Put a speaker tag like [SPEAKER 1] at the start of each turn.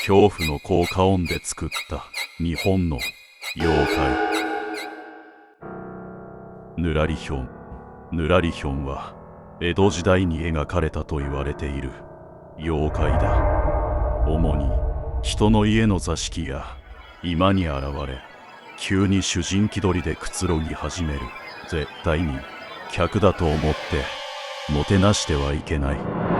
[SPEAKER 1] 恐怖の効果音で作った日本の妖怪。ぬらりひょん。ぬらりひょんは江戸時代に描かれたと言われている妖怪だ。主に人の家の座敷や居間に現れ、急に主人気取りでくつろぎ始める。絶対に客だと思ってもてなしてはいけない。